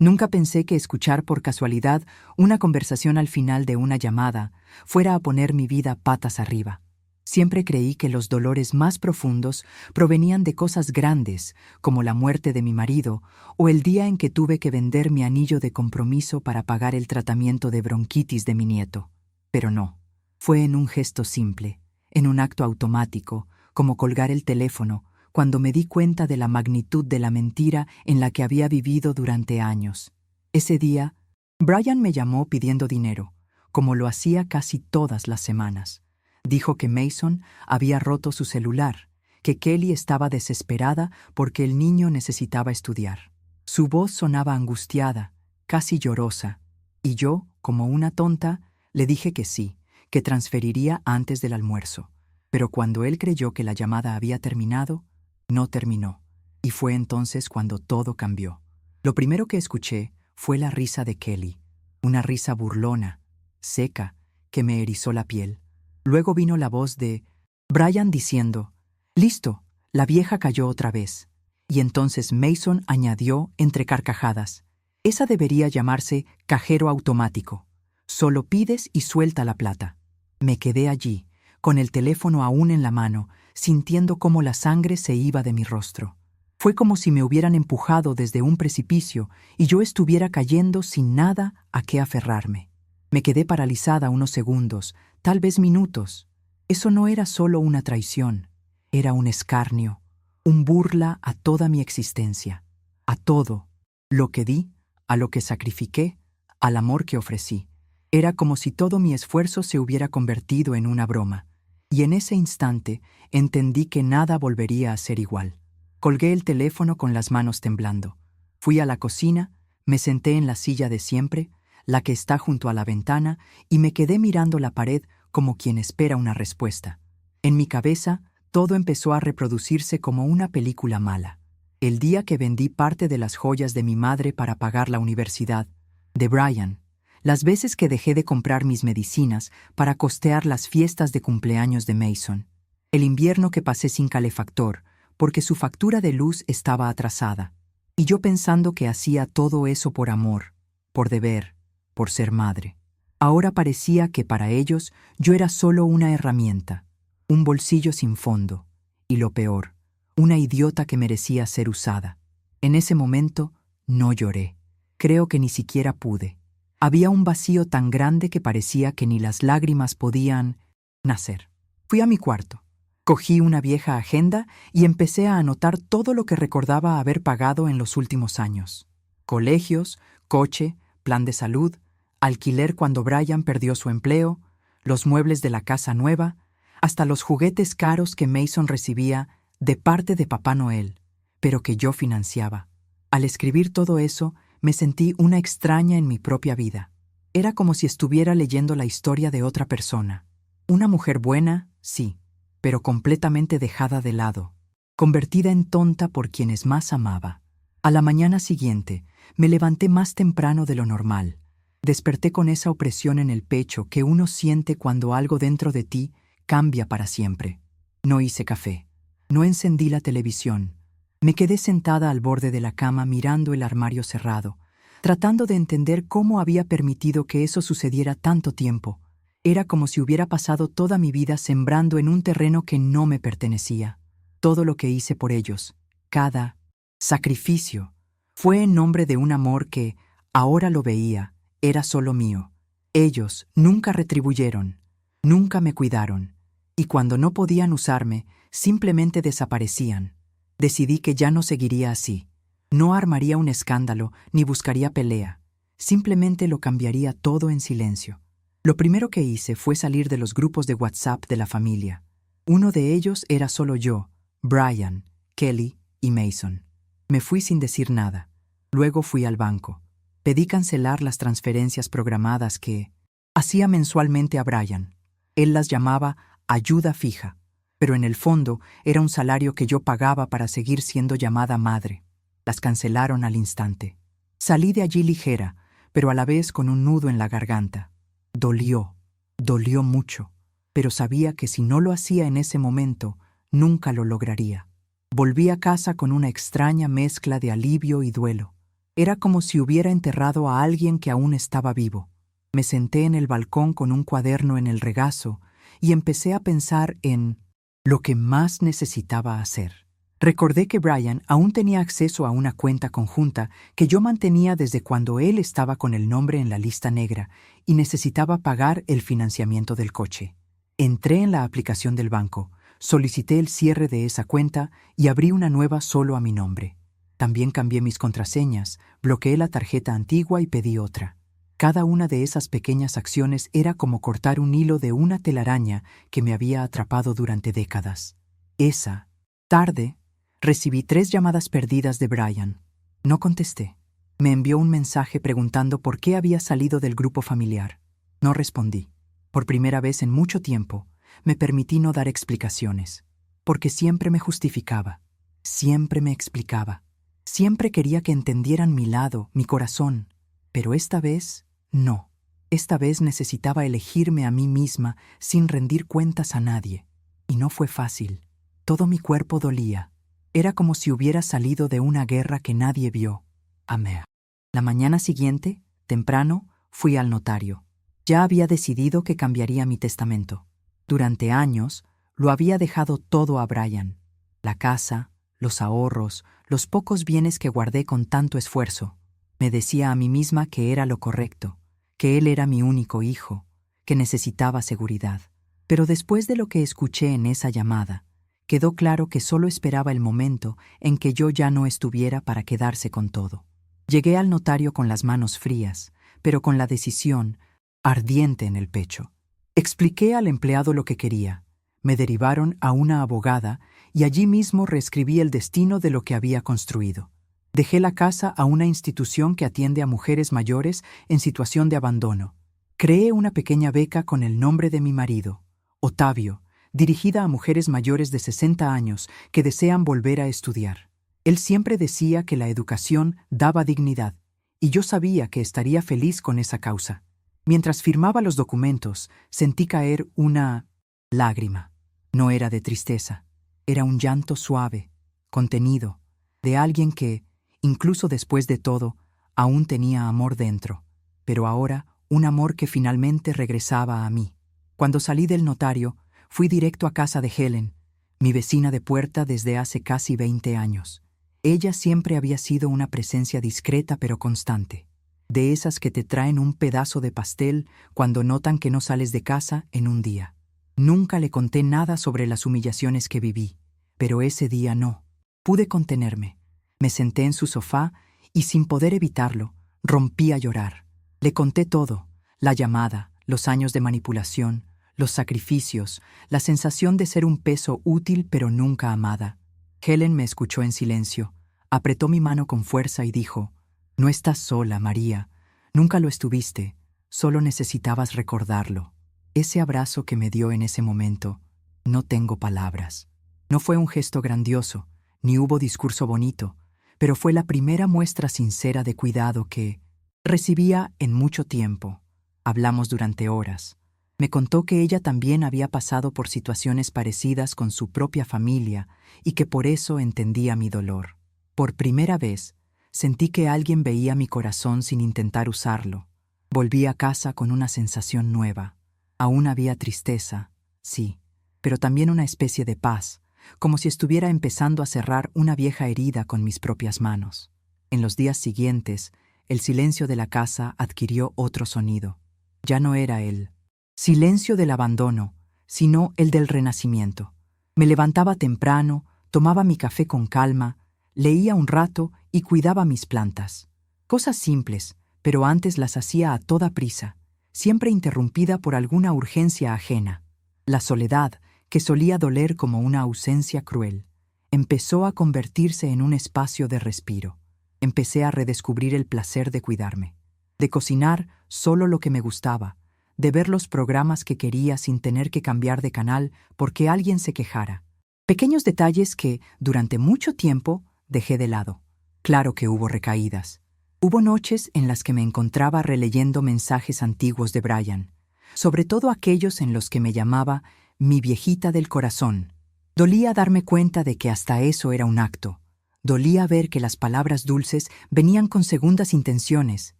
Nunca pensé que escuchar por casualidad una conversación al final de una llamada fuera a poner mi vida patas arriba. Siempre creí que los dolores más profundos provenían de cosas grandes, como la muerte de mi marido o el día en que tuve que vender mi anillo de compromiso para pagar el tratamiento de bronquitis de mi nieto. Pero no, fue en un gesto simple, en un acto automático, como colgar el teléfono, cuando me di cuenta de la magnitud de la mentira en la que había vivido durante años. Ese día, Brian me llamó pidiendo dinero, como lo hacía casi todas las semanas. Dijo que Mason había roto su celular, que Kelly estaba desesperada porque el niño necesitaba estudiar. Su voz sonaba angustiada, casi llorosa, y yo, como una tonta, le dije que sí, que transferiría antes del almuerzo. Pero cuando él creyó que la llamada había terminado, no terminó, y fue entonces cuando todo cambió. Lo primero que escuché fue la risa de Kelly, una risa burlona, seca, que me erizó la piel. Luego vino la voz de Brian diciendo, «Listo, la vieja cayó otra vez». Y entonces Mason añadió entre carcajadas, «Esa debería llamarse cajero automático. Solo pides y suelta la plata». Me quedé allí, con el teléfono aún en la mano, sintiendo cómo la sangre se iba de mi rostro. Fue como si me hubieran empujado desde un precipicio y yo estuviera cayendo sin nada a qué aferrarme. Me quedé paralizada unos segundos, tal vez minutos. Eso no era solo una traición, era un escarnio, un burla a toda mi existencia, a todo, lo que di, a lo que sacrifiqué, al amor que ofrecí. Era como si todo mi esfuerzo se hubiera convertido en una broma. Y en ese instante entendí que nada volvería a ser igual. Colgué el teléfono con las manos temblando. Fui a la cocina, me senté en la silla de siempre, la que está junto a la ventana, y me quedé mirando la pared como quien espera una respuesta. En mi cabeza, todo empezó a reproducirse como una película mala. El día que vendí parte de las joyas de mi madre para pagar la universidad, de Brian, las veces que dejé de comprar mis medicinas para costear las fiestas de cumpleaños de Mason, el invierno que pasé sin calefactor porque su factura de luz estaba atrasada, y yo pensando que hacía todo eso por amor, por deber, por ser madre. Ahora parecía que para ellos yo era solo una herramienta, un bolsillo sin fondo, y lo peor, una idiota que merecía ser usada. En ese momento no lloré, creo que ni siquiera pude. Había un vacío tan grande que parecía que ni las lágrimas podían nacer. Fui a mi cuarto. Cogí una vieja agenda y empecé a anotar todo lo que recordaba haber pagado en los últimos años. Colegios, coche, plan de salud, alquiler cuando Brian perdió su empleo, los muebles de la casa nueva, hasta los juguetes caros que Mason recibía de parte de Papá Noel, pero que yo financiaba. Al escribir todo eso, me sentí una extraña en mi propia vida. Era como si estuviera leyendo la historia de otra persona. Una mujer buena, sí, pero completamente dejada de lado, convertida en tonta por quienes más amaba. A la mañana siguiente, me levanté más temprano de lo normal. Desperté con esa opresión en el pecho que uno siente cuando algo dentro de ti cambia para siempre. No hice café. No encendí la televisión. Me quedé sentada al borde de la cama mirando el armario cerrado, tratando de entender cómo había permitido que eso sucediera tanto tiempo. Era como si hubiera pasado toda mi vida sembrando en un terreno que no me pertenecía. Todo lo que hice por ellos, cada sacrificio, fue en nombre de un amor que, ahora lo veía, era solo mío. Ellos nunca retribuyeron, nunca me cuidaron, y cuando no podían usarme, simplemente desaparecían. Decidí que ya no seguiría así. No armaría un escándalo ni buscaría pelea. Simplemente lo cambiaría todo en silencio. Lo primero que hice fue salir de los grupos de WhatsApp de la familia. Uno de ellos era solo yo, Brian, Kelly y Mason. Me fui sin decir nada. Luego fui al banco. Pedí cancelar las transferencias programadas que hacía mensualmente a Brian. Él las llamaba ayuda fija, pero en el fondo era un salario que yo pagaba para seguir siendo llamada madre. Las cancelaron al instante. Salí de allí ligera, pero a la vez con un nudo en la garganta. Dolió mucho, pero sabía que si no lo hacía en ese momento, nunca lo lograría. Volví a casa con una extraña mezcla de alivio y duelo. Era como si hubiera enterrado a alguien que aún estaba vivo. Me senté en el balcón con un cuaderno en el regazo y empecé a pensar en lo que más necesitaba hacer. Recordé que Brian aún tenía acceso a una cuenta conjunta que yo mantenía desde cuando él estaba con el nombre en la lista negra y necesitaba pagar el financiamiento del coche. Entré en la aplicación del banco, solicité el cierre de esa cuenta y abrí una nueva solo a mi nombre. También cambié mis contraseñas, bloqueé la tarjeta antigua y pedí otra. Cada una de esas pequeñas acciones era como cortar un hilo de una telaraña que me había atrapado durante décadas. Esa tarde, recibí 3 llamadas perdidas de Brian. No contesté. Me envió un mensaje preguntando por qué había salido del grupo familiar. No respondí. Por primera vez en mucho tiempo, me permití no dar explicaciones, porque siempre me justificaba, siempre me explicaba, siempre quería que entendieran mi lado, mi corazón, pero esta vez, no. Esta vez necesitaba elegirme a mí misma sin rendir cuentas a nadie. Y no fue fácil. Todo mi cuerpo dolía. Era como si hubiera salido de una guerra que nadie vio. Amé. La mañana siguiente, temprano, fui al notario. Ya había decidido que cambiaría mi testamento. Durante años, lo había dejado todo a Brian. La casa, los ahorros, los pocos bienes que guardé con tanto esfuerzo. Me decía a mí misma que era lo correcto, que él era mi único hijo, que necesitaba seguridad. Pero después de lo que escuché en esa llamada, quedó claro que solo esperaba el momento en que yo ya no estuviera para quedarse con todo. Llegué al notario con las manos frías, pero con la decisión ardiente en el pecho. Expliqué al empleado lo que quería. Me derivaron a una abogada y allí mismo reescribí el destino de lo que había construido. Dejé la casa a una institución que atiende a mujeres mayores en situación de abandono. Creé una pequeña beca con el nombre de mi marido, Otavio, dirigida a mujeres mayores de 60 años que desean volver a estudiar. Él siempre decía que la educación daba dignidad, y yo sabía que estaría feliz con esa causa. Mientras firmaba los documentos, sentí caer una lágrima. No era de tristeza, era un llanto suave, contenido, de alguien que, incluso después de todo, aún tenía amor dentro, pero ahora un amor que finalmente regresaba a mí. Cuando salí del notario, fui directo a casa de Helen, mi vecina de puerta desde hace casi 20 años. Ella siempre había sido una presencia discreta pero constante, de esas que te traen un pedazo de pastel cuando notan que no sales de casa en un día. Nunca le conté nada sobre las humillaciones que viví, pero ese día no. Pude contenerme. Me senté en su sofá y, sin poder evitarlo, rompí a llorar. Le conté todo: la llamada, los años de manipulación, los sacrificios, la sensación de ser un peso útil pero nunca amada. Helen me escuchó en silencio, apretó mi mano con fuerza y dijo: «No estás sola, María. Nunca lo estuviste, solo necesitabas recordarlo». Ese abrazo que me dio en ese momento, no tengo palabras. No fue un gesto grandioso, ni hubo discurso bonito, pero fue la primera muestra sincera de cuidado que recibía en mucho tiempo. Hablamos durante horas. Me contó que ella también había pasado por situaciones parecidas con su propia familia y que por eso entendía mi dolor. Por primera vez, sentí que alguien veía mi corazón sin intentar usarlo. Volví a casa con una sensación nueva. Aún había tristeza, sí, pero también una especie de paz, como si estuviera empezando a cerrar una vieja herida con mis propias manos. En los días siguientes, el silencio de la casa adquirió otro sonido. Ya no era el silencio del abandono, sino el del renacimiento. Me levantaba temprano, tomaba mi café con calma, leía un rato y cuidaba mis plantas. Cosas simples, pero antes las hacía a toda prisa, siempre interrumpida por alguna urgencia ajena. La soledad, que solía doler como una ausencia cruel, empezó a convertirse en un espacio de respiro. Empecé a redescubrir el placer de cuidarme, de cocinar solo lo que me gustaba, de ver los programas que quería sin tener que cambiar de canal porque alguien se quejara. Pequeños detalles que, durante mucho tiempo, dejé de lado. Claro que hubo recaídas. Hubo noches en las que me encontraba releyendo mensajes antiguos de Brian, sobre todo aquellos en los que me llamaba mi viejita del corazón. Dolía darme cuenta de que hasta eso era un acto, Dolía ver que las palabras dulces venían con segundas intenciones,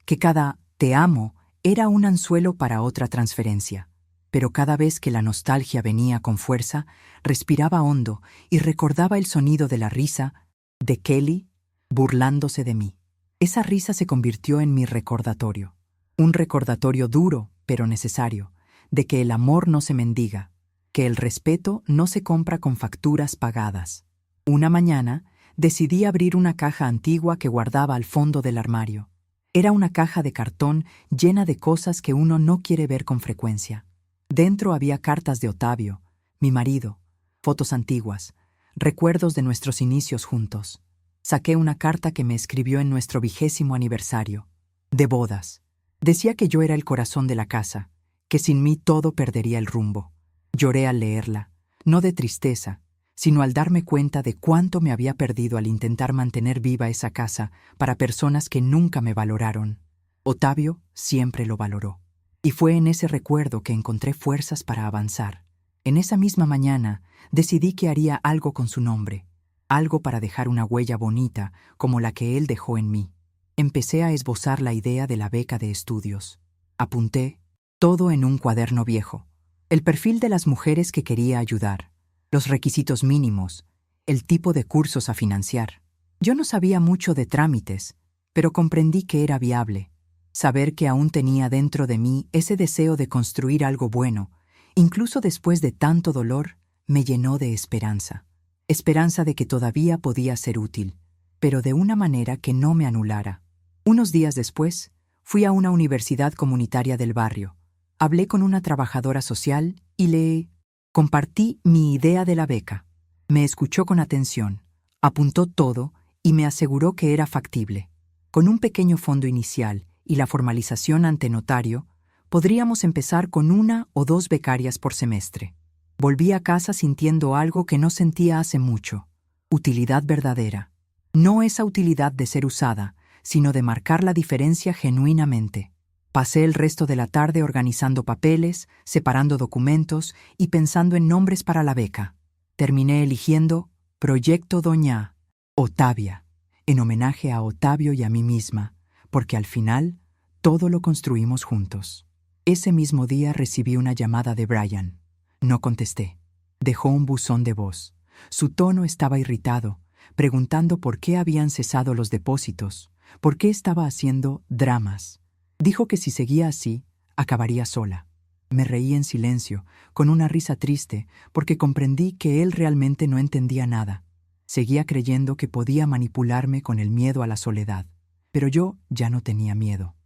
que cada «te amo» era un anzuelo para otra transferencia. Pero cada vez que la nostalgia venía con fuerza, respiraba hondo y recordaba el sonido de la risa de Kelly burlándose de mí. Esa risa se convirtió en mi recordatorio. Un recordatorio duro, pero necesario, de que el amor no se mendiga, que el respeto no se compra con facturas pagadas. Una mañana, decidí abrir una caja antigua que guardaba al fondo del armario. Era una caja de cartón llena de cosas que uno no quiere ver con frecuencia. Dentro había cartas de Otavio, mi marido, fotos antiguas, recuerdos de nuestros inicios juntos. Saqué una carta que me escribió en nuestro 20º aniversario, de bodas. Decía que yo era el corazón de la casa, que sin mí todo perdería el rumbo. Lloré al leerla, no de tristeza, sino al darme cuenta de cuánto me había perdido al intentar mantener viva esa casa para personas que nunca me valoraron. Otavio siempre lo valoró. Y fue en ese recuerdo que encontré fuerzas para avanzar. En esa misma mañana decidí que haría algo con su nombre, algo para dejar una huella bonita como la que él dejó en mí. Empecé a esbozar la idea de la beca de estudios. Apunté todo en un cuaderno viejo. El perfil de las mujeres que quería ayudar, los requisitos mínimos, el tipo de cursos a financiar. Yo no sabía mucho de trámites, pero comprendí que era viable. Saber que aún tenía dentro de mí ese deseo de construir algo bueno, incluso después de tanto dolor, me llenó de esperanza. Esperanza de que todavía podía ser útil, pero de una manera que no me anulara. Unos días después, fui a una universidad comunitaria del barrio. Hablé con una trabajadora social y le compartí mi idea de la beca. Me escuchó con atención, apuntó todo y me aseguró que era factible. Con un pequeño fondo inicial y la formalización ante notario, podríamos empezar con 1 o 2 becarias por semestre. Volví a casa sintiendo algo que no sentía hace mucho: utilidad verdadera. No esa utilidad de ser usada, sino de marcar la diferencia genuinamente. Pasé el resto de la tarde organizando papeles, separando documentos y pensando en nombres para la beca. Terminé eligiendo Proyecto Doña Otavia, en homenaje a Otavio y a mí misma, porque al final todo lo construimos juntos. Ese mismo día recibí una llamada de Brian. No contesté. Dejó un buzón de voz. Su tono estaba irritado, preguntando por qué habían cesado los depósitos, por qué estaba haciendo dramas. Dijo que si seguía así, acabaría sola. Me reí en silencio, con una risa triste, porque comprendí que él realmente no entendía nada. Seguía creyendo que podía manipularme con el miedo a la soledad, pero yo ya no tenía miedo.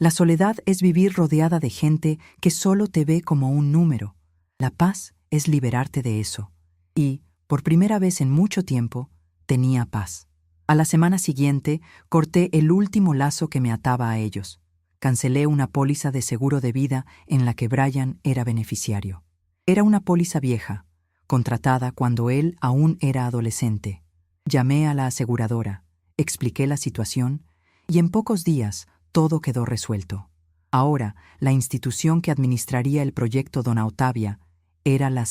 La soledad es vivir rodeada de gente que solo te ve como un número. La paz es liberarte de eso. Y, por primera vez en mucho tiempo, tenía paz. A la semana siguiente, corté el último lazo que me ataba a ellos. Cancelé una póliza de seguro de vida en la que Brian era beneficiario. Era una póliza vieja, contratada cuando él aún era adolescente. Llamé a la aseguradora, expliqué la situación y en pocos días todo quedó resuelto. Ahora, la institución que administraría el proyecto Dona Otavia era la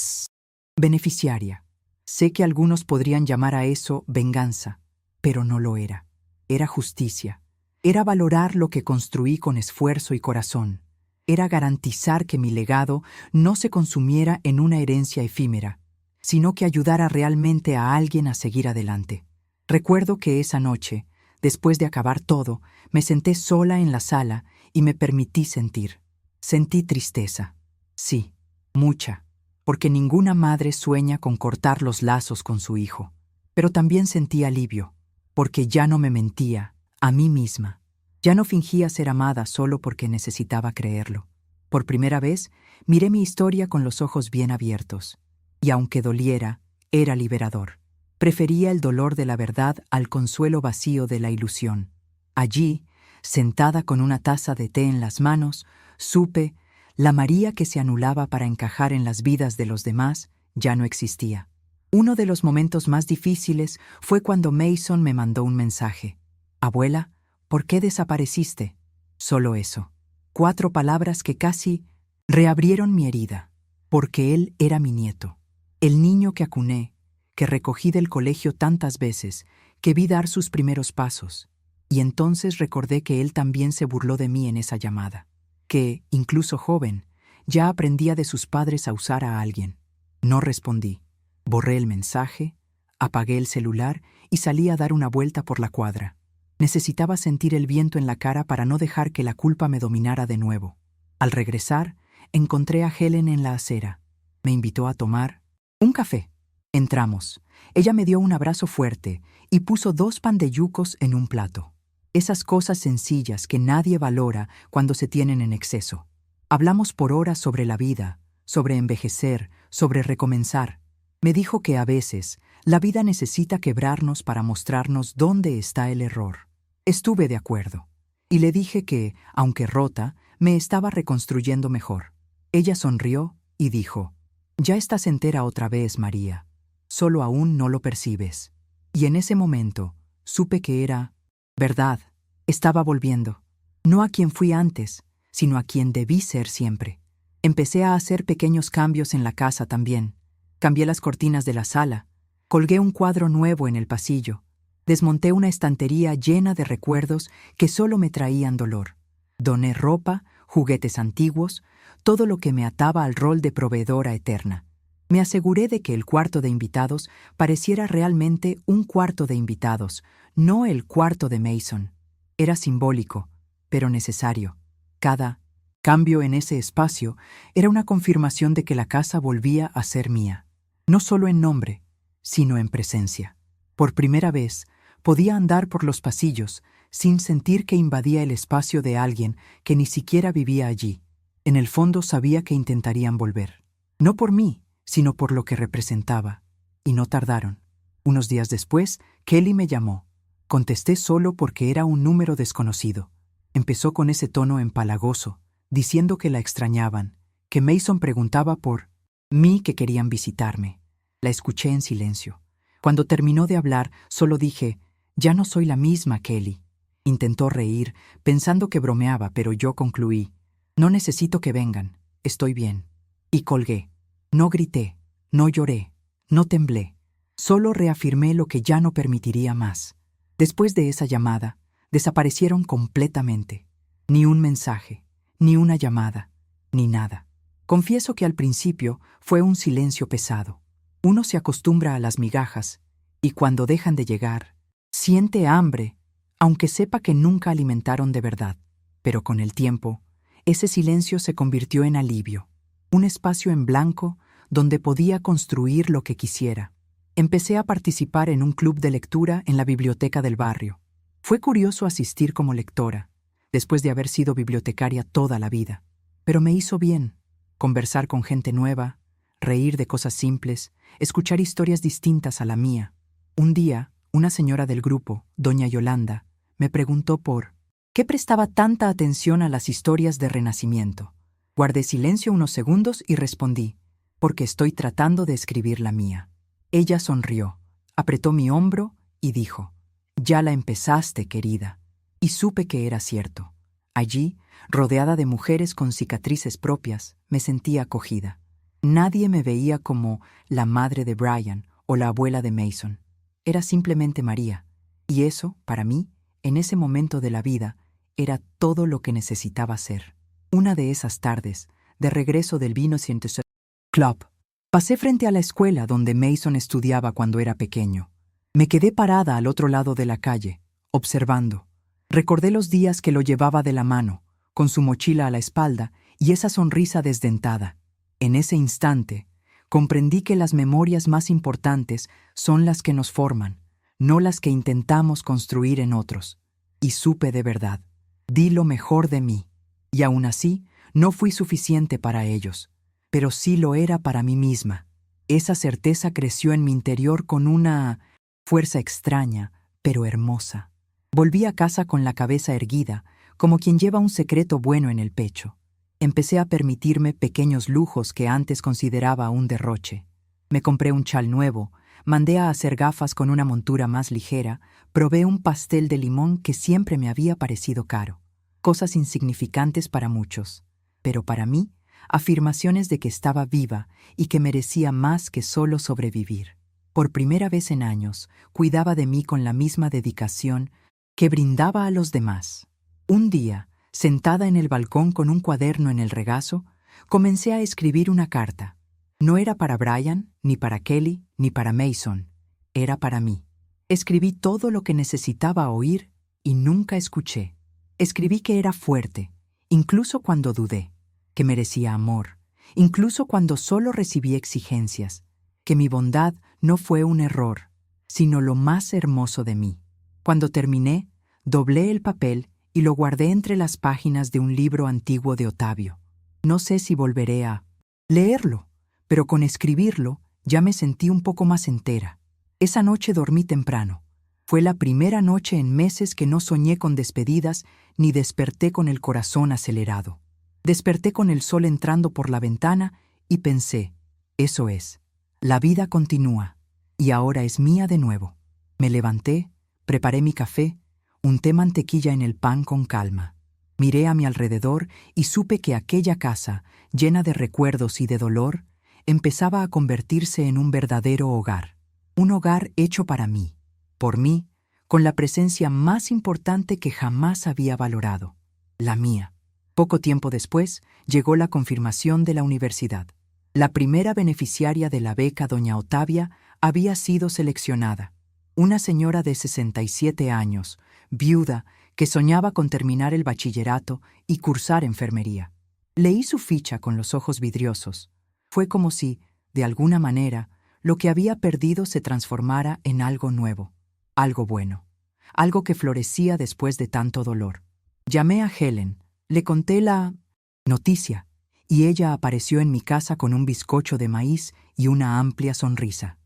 beneficiaria. Sé que algunos podrían llamar a eso venganza, pero no lo era. Era justicia. Era valorar lo que construí con esfuerzo y corazón. Era garantizar que mi legado no se consumiera en una herencia efímera, sino que ayudara realmente a alguien a seguir adelante. Recuerdo que esa noche, después de acabar todo, me senté sola en la sala y me permití sentir. Sentí tristeza. Sí, mucha, porque ninguna madre sueña con cortar los lazos con su hijo. Pero también sentí alivio, porque ya no me mentía a mí misma. Ya no fingía ser amada solo porque necesitaba creerlo. Por primera vez, miré mi historia con los ojos bien abiertos. Y aunque doliera, era liberador. Prefería el dolor de la verdad al consuelo vacío de la ilusión. Allí, sentada con una taza de té en las manos, supe, la María que se anulaba para encajar en las vidas de los demás ya no existía. Uno de los momentos más difíciles fue cuando Mason me mandó un mensaje. «Abuela, ¿por qué desapareciste?» Solo eso. 4 palabras que casi reabrieron mi herida. Porque él era mi nieto. El niño que acuné, que recogí del colegio tantas veces, que vi dar sus primeros pasos, y entonces recordé que él también se burló de mí en esa llamada, que, incluso joven, ya aprendía de sus padres a usar a alguien. No respondí. Borré el mensaje, apagué el celular y salí a dar una vuelta por la cuadra. Necesitaba sentir el viento en la cara para no dejar que la culpa me dominara de nuevo. Al regresar, encontré a Helen en la acera. Me invitó a tomar un café. Entramos. Ella me dio un abrazo fuerte y puso 2 pandellucos en un plato. Esas cosas sencillas que nadie valora cuando se tienen en exceso. Hablamos por horas sobre la vida, sobre envejecer, sobre recomenzar. Me dijo que a veces la vida necesita quebrarnos para mostrarnos dónde está el error. Estuve de acuerdo. Y le dije que, aunque rota, me estaba reconstruyendo mejor. Ella sonrió y dijo: «Ya estás entera otra vez, María. Solo aún no lo percibes». Y en ese momento supe que era verdad. Estaba volviendo. No a quien fui antes, sino a quien debí ser siempre. Empecé a hacer pequeños cambios en la casa también. Cambié las cortinas de la sala, colgué un cuadro nuevo en el pasillo, desmonté una estantería llena de recuerdos que solo me traían dolor. Doné ropa, juguetes antiguos, todo lo que me ataba al rol de proveedora eterna. Me aseguré de que el cuarto de invitados pareciera realmente un cuarto de invitados, no el cuarto de Mason. Era simbólico, pero necesario. Cada cambio en ese espacio era una confirmación de que la casa volvía a ser mía. No solo en nombre, sino en presencia. Por primera vez, podía andar por los pasillos sin sentir que invadía el espacio de alguien que ni siquiera vivía allí. En el fondo sabía que intentarían volver. No por mí, sino por lo que representaba. Y no tardaron. Unos días después, Kelly me llamó. Contesté solo porque era un número desconocido. Empezó con ese tono empalagoso, diciendo que la extrañaban, que Mason preguntaba por mí, que querían visitarme. La escuché en silencio. Cuando terminó de hablar, solo dije: «Ya no soy la misma, Kelly». Intentó reír, pensando que bromeaba, pero yo concluí: «No necesito que vengan, estoy bien». Y colgué. No grité, no lloré, no temblé. Solo reafirmé lo que ya no permitiría más. Después de esa llamada, desaparecieron completamente. Ni un mensaje, ni una llamada, ni nada. Confieso que al principio fue un silencio pesado. Uno se acostumbra a las migajas, y cuando dejan de llegar, siente hambre, aunque sepa que nunca alimentaron de verdad. Pero con el tiempo, ese silencio se convirtió en alivio, un espacio en blanco donde podía construir lo que quisiera. Empecé a participar en un club de lectura en la biblioteca del barrio. Fue curioso asistir como lectora, después de haber sido bibliotecaria toda la vida. Pero me hizo bien conversar con gente nueva, reír de cosas simples, escuchar historias distintas a la mía. Un día, una señora del grupo, doña Yolanda, me preguntó por qué prestaba tanta atención a las historias de Renacimiento. Guardé silencio unos segundos y respondí: «Porque estoy tratando de escribir la mía». Ella sonrió, apretó mi hombro y dijo: «Ya la empezaste, querida». Y supe que era cierto. Allí, rodeada de mujeres con cicatrices propias, me sentía acogida. Nadie me veía como la madre de Brian o la abuela de Mason. Era simplemente María, y eso, para mí, en ese momento de la vida, era todo lo que necesitaba ser. Una de esas tardes, de regreso del Vino Scientific Club, pasé frente a la escuela donde Mason estudiaba cuando era pequeño. Me quedé parada al otro lado de la calle, observando. Recordé los días que lo llevaba de la mano, con su mochila a la espalda y esa sonrisa desdentada. En ese instante, comprendí que las memorias más importantes son las que nos forman, no las que intentamos construir en otros. Y supe de verdad. Di lo mejor de mí. Y aún así, no fui suficiente para ellos. Pero sí lo era para mí misma. Esa certeza creció en mi interior con una fuerza extraña, pero hermosa. Volví a casa con la cabeza erguida, como quien lleva un secreto bueno en el pecho. Empecé a permitirme pequeños lujos que antes consideraba un derroche. Me compré un chal nuevo, mandé a hacer gafas con una montura más ligera, probé un pastel de limón que siempre me había parecido caro. Cosas insignificantes para muchos, pero para mí, afirmaciones de que estaba viva y que merecía más que solo sobrevivir. Por primera vez en años, cuidaba de mí con la misma dedicación que brindaba a los demás. Un día, sentada en el balcón con un cuaderno en el regazo, comencé a escribir una carta. No era para Brian, ni para Kelly, ni para Mason. Era para mí. Escribí todo lo que necesitaba oír y nunca escuché. Escribí que era fuerte, incluso cuando dudé, que merecía amor, incluso cuando solo recibí exigencias, que mi bondad no fue un error, sino lo más hermoso de mí. Cuando terminé, doblé el papel y lo guardé entre las páginas de un libro antiguo de Octavio. No sé si volveré a leerlo, pero con escribirlo ya me sentí un poco más entera. Esa noche dormí temprano. Fue la primera noche en meses que no soñé con despedidas ni desperté con el corazón acelerado. Desperté con el sol entrando por la ventana y pensé, eso es, la vida continúa y ahora es mía de nuevo. Me levanté, preparé mi café, unté mantequilla en el pan con calma. Miré a mi alrededor y supe que aquella casa, llena de recuerdos y de dolor, empezaba a convertirse en un verdadero hogar. Un hogar hecho para mí, por mí, con la presencia más importante que jamás había valorado, la mía. Poco tiempo después, llegó la confirmación de la universidad. La primera beneficiaria de la beca Doña Octavia había sido seleccionada. Una señora de 67 años, viuda, que soñaba con terminar el bachillerato y cursar enfermería. Leí su ficha con los ojos vidriosos. Fue como si, de alguna manera, lo que había perdido se transformara en algo nuevo, algo bueno, algo que florecía después de tanto dolor. Llamé a Helen, le conté la noticia, y ella apareció en mi casa con un bizcocho de maíz y una amplia sonrisa.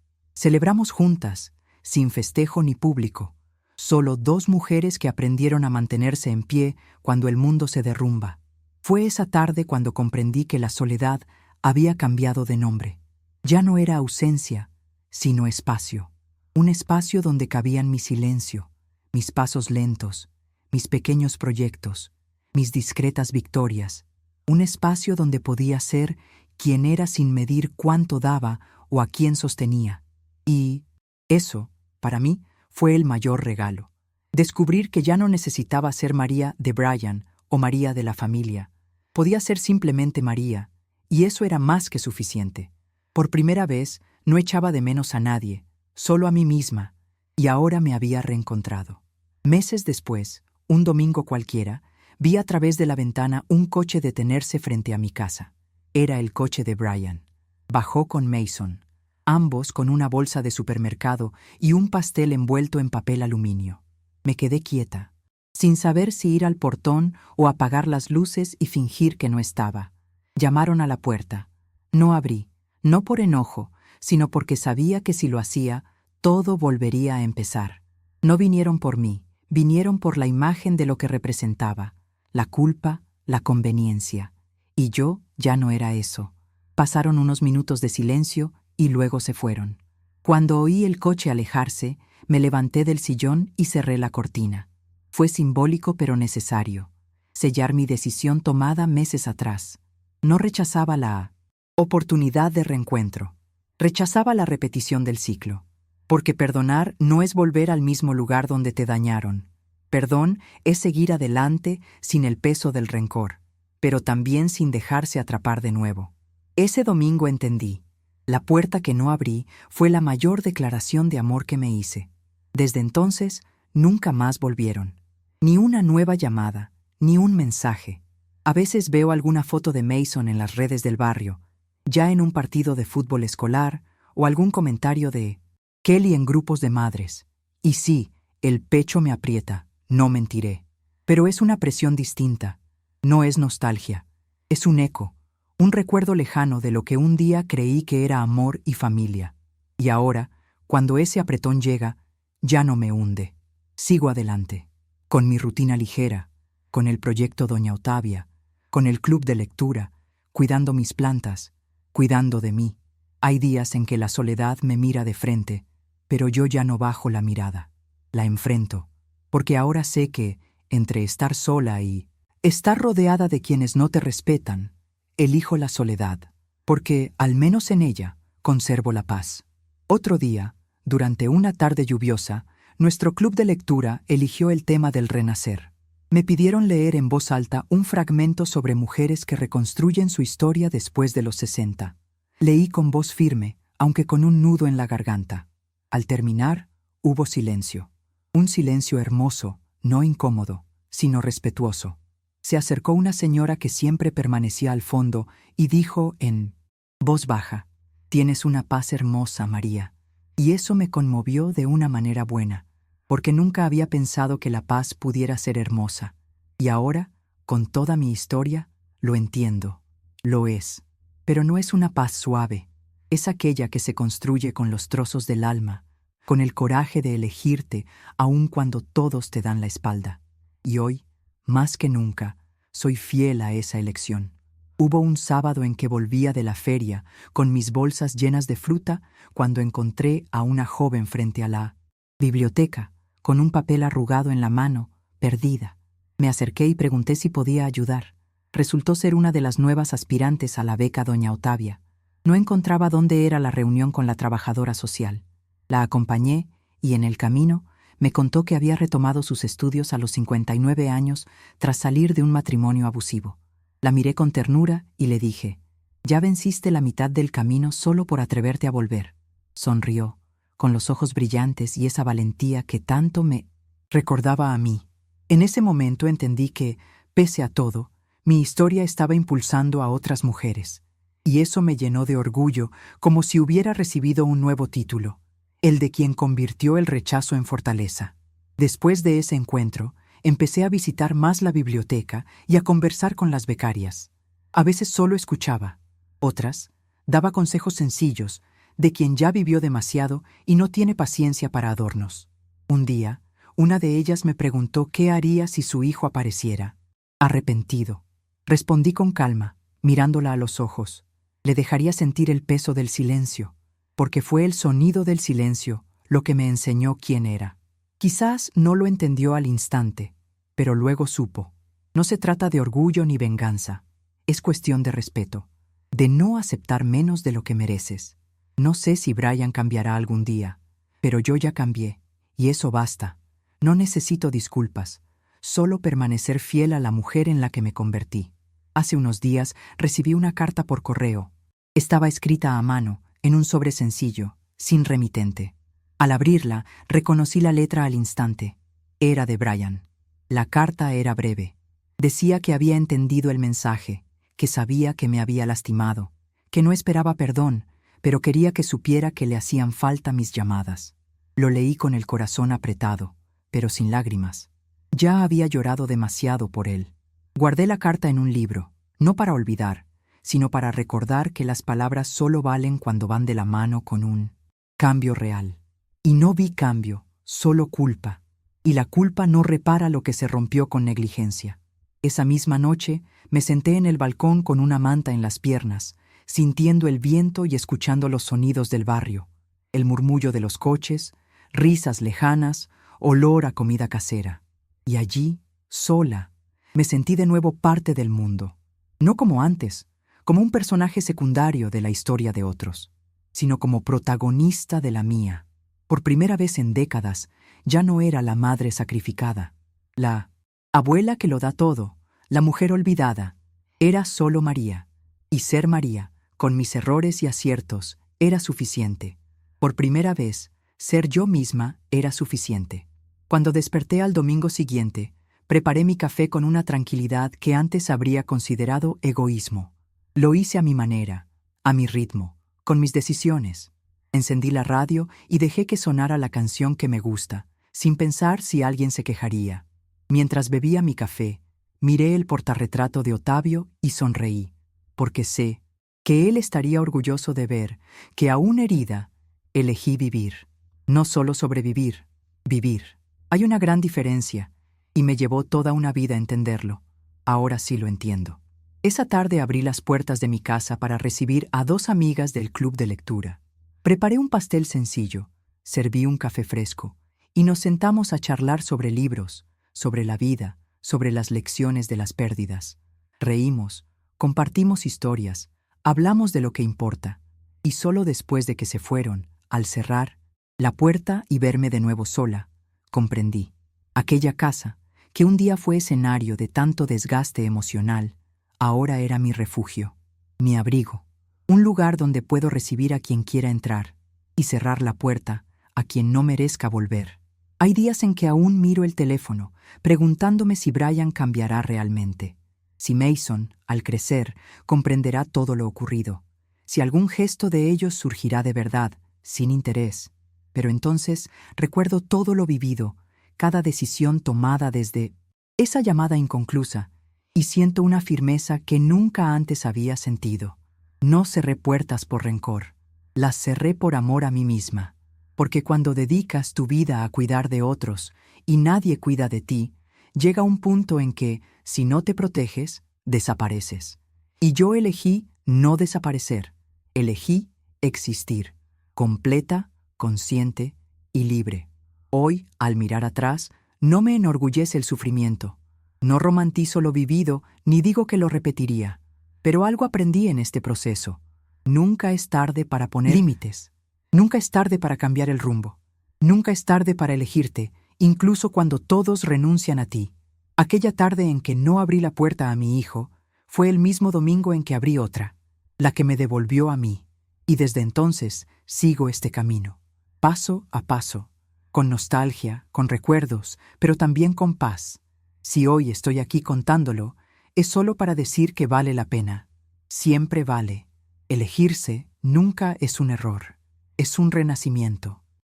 Celebramos juntas, sin festejo ni público, solo dos mujeres que aprendieron a mantenerse en pie cuando el mundo se derrumba. Fue esa tarde cuando comprendí que la soledad había cambiado de nombre. Ya no era ausencia, sino espacio. Un espacio donde cabían mi silencio, mis pasos lentos, mis pequeños proyectos, mis discretas victorias. Un espacio donde podía ser quien era sin medir cuánto daba o a quién sostenía. Y eso, para mí, fue el mayor regalo. Descubrir que ya no necesitaba ser María de Brian o María de la familia. Podía ser simplemente María, y eso era más que suficiente. Por primera vez, no echaba de menos a nadie, solo a mí misma, y ahora me había reencontrado. Meses después, un domingo cualquiera, vi a través de la ventana un coche detenerse frente a mi casa. Era el coche de Brian. Bajó con Mason, ambos con una bolsa de supermercado y un pastel envuelto en papel aluminio. Me quedé quieta, sin saber si ir al portón o apagar las luces y fingir que no estaba. Llamaron a la puerta. No abrí. No por enojo, sino porque sabía que si lo hacía, todo volvería a empezar. No vinieron por mí, vinieron por la imagen de lo que representaba, la culpa, la conveniencia. Y yo ya no era eso. Pasaron unos minutos de silencio y luego se fueron. Cuando oí el coche alejarse, me levanté del sillón y cerré la cortina. Fue simbólico pero necesario. Sellar mi decisión tomada meses atrás. No rechazaba la oportunidad de reencuentro. Rechazaba la repetición del ciclo. Porque perdonar no es volver al mismo lugar donde te dañaron. Perdón es seguir adelante sin el peso del rencor, pero también sin dejarse atrapar de nuevo. Ese domingo entendí. La puerta que no abrí fue la mayor declaración de amor que me hice. Desde entonces, nunca más volvieron. Ni una nueva llamada, ni un mensaje. A veces veo alguna foto de Mason en las redes del barrio, ya en un partido de fútbol escolar, o algún comentario de Kelly en grupos de madres. Y sí, el pecho me aprieta, no mentiré. Pero es una presión distinta. No es nostalgia. Es un eco, un recuerdo lejano de lo que un día creí que era amor y familia. Y ahora, cuando ese apretón llega, ya no me hunde. Sigo adelante, con mi rutina ligera, con el proyecto Doña Octavia, con el club de lectura, cuidando mis plantas, cuidando de mí. Hay días en que la soledad me mira de frente, pero yo ya no bajo la mirada. La enfrento, porque ahora sé que, entre estar sola y estar rodeada de quienes no te respetan, elijo la soledad, porque, al menos en ella, conservo la paz. Otro día, durante una tarde lluviosa, nuestro club de lectura eligió el tema del renacer. Me pidieron leer en voz alta un fragmento sobre mujeres que reconstruyen su historia después de los 60. Leí con voz firme, aunque con un nudo en la garganta. Al terminar, hubo silencio. Un silencio hermoso, no incómodo, sino respetuoso. Se acercó una señora que siempre permanecía al fondo y dijo en voz baja: «Tienes una paz hermosa, María». Y eso me conmovió de una manera buena, porque nunca había pensado que la paz pudiera ser hermosa. Y ahora, con toda mi historia, lo entiendo. Lo es. Pero no es una paz suave. Es aquella que se construye con los trozos del alma, con el coraje de elegirte aun cuando todos te dan la espalda. Y hoy, más que nunca, soy fiel a esa elección. Hubo un sábado en que volvía de la feria con mis bolsas llenas de fruta cuando encontré a una joven frente a la biblioteca, con un papel arrugado en la mano, perdida. Me acerqué y pregunté si podía ayudar. Resultó ser una de las nuevas aspirantes a la beca Doña Otavia. No encontraba dónde era la reunión con la trabajadora social. La acompañé y en el camino me contó que había retomado sus estudios a los 59 años tras salir de un matrimonio abusivo. La miré con ternura y le dije: «Ya venciste la mitad del camino solo por atreverte a volver». Sonrió, con los ojos brillantes y esa valentía que tanto me recordaba a mí. En ese momento entendí que, pese a todo, mi historia estaba impulsando a otras mujeres. Y eso me llenó de orgullo, como si hubiera recibido un nuevo título, el de quien convirtió el rechazo en fortaleza. Después de ese encuentro, empecé a visitar más la biblioteca y a conversar con las becarias. A veces solo escuchaba, otras daba consejos sencillos de quien ya vivió demasiado y no tiene paciencia para adornos. Un día, una de ellas me preguntó qué haría si su hijo apareciera. Arrepentido. Respondí con calma, mirándola a los ojos. Le dejaría sentir el peso del silencio, porque fue el sonido del silencio lo que me enseñó quién era. Quizás no lo entendió al instante, pero luego supo. No se trata de orgullo ni venganza. Es cuestión de respeto, de no aceptar menos de lo que mereces. No sé si Brian cambiará algún día, pero yo ya cambié, y eso basta. No necesito disculpas, solo permanecer fiel a la mujer en la que me convertí. Hace unos días recibí una carta por correo. Estaba escrita a mano, en un sobre sencillo, sin remitente. Al abrirla, reconocí la letra al instante. Era de Brian. La carta era breve. Decía que había entendido el mensaje, que sabía que me había lastimado, que no esperaba perdón, pero quería que supiera que le hacían falta mis llamadas. Lo leí con el corazón apretado, pero sin lágrimas. Ya había llorado demasiado por él. Guardé la carta en un libro, no para olvidar, sino para recordar que las palabras solo valen cuando van de la mano con un cambio real. Y no vi cambio, solo culpa. Y la culpa no repara lo que se rompió con negligencia. Esa misma noche me senté en el balcón con una manta en las piernas, sintiendo el viento y escuchando los sonidos del barrio, el murmullo de los coches, risas lejanas, olor a comida casera. Y allí, sola, me sentí de nuevo parte del mundo. No como antes, como un personaje secundario de la historia de otros, sino como protagonista de la mía. Por primera vez en décadas, ya no era la madre sacrificada, la abuela que lo da todo, la mujer olvidada. Era solo María. Y ser María, con mis errores y aciertos, era suficiente. Por primera vez, ser yo misma era suficiente. Cuando desperté al domingo siguiente, preparé mi café con una tranquilidad que antes habría considerado egoísmo. Lo hice a mi manera, a mi ritmo, con mis decisiones. Encendí la radio y dejé que sonara la canción que me gusta, sin pensar si alguien se quejaría. Mientras bebía mi café, miré el portarretrato de Otavio y sonreí, porque sé que él estaría orgulloso de ver que, aún herida, elegí vivir. No solo sobrevivir, vivir. Hay una gran diferencia, y me llevó toda una vida entenderlo. Ahora sí lo entiendo. Esa tarde abrí las puertas de mi casa para recibir a 2 amigas del club de lectura. Preparé un pastel sencillo, serví un café fresco, y nos sentamos a charlar sobre libros, sobre la vida, sobre las lecciones de las pérdidas. Reímos, compartimos historias, hablamos de lo que importa, y solo después de que se fueron, al cerrar, La puerta y verme de nuevo sola, comprendí. Aquella casa, que un día fue escenario de tanto desgaste emocional, ahora era mi refugio, mi abrigo, un lugar donde puedo recibir a quien quiera entrar y cerrar la puerta a quien no merezca volver. Hay días en que aún miro el teléfono, preguntándome si Brian cambiará realmente, si Mason, al crecer, comprenderá todo lo ocurrido, si algún gesto de ellos surgirá de verdad, sin interés. Pero entonces recuerdo todo lo vivido, cada decisión tomada desde esa llamada inconclusa, y siento una firmeza que nunca antes había sentido. No cerré puertas por rencor, las cerré por amor a mí misma, porque cuando dedicas tu vida a cuidar de otros y nadie cuida de ti, llega un punto en que, si no te proteges, desapareces. Y yo elegí no desaparecer, elegí existir, completa, consciente y libre. Hoy, al mirar atrás, no me enorgullece el sufrimiento. No romantizo lo vivido ni digo que lo repetiría. Pero algo aprendí en este proceso. Nunca es tarde para poner límites. Nunca es tarde para cambiar el rumbo. Nunca es tarde para elegirte, incluso cuando todos renuncian a ti. Aquella tarde en que no abrí la puerta a mi hijo fue el mismo domingo en que abrí otra, la que me devolvió a mí. Y desde entonces sigo este camino, paso a paso, con nostalgia, con recuerdos, pero también con paz. Si hoy estoy aquí contándolo, es solo para decir que vale la pena. Siempre vale. Elegirse nunca es un error, es un renacimiento.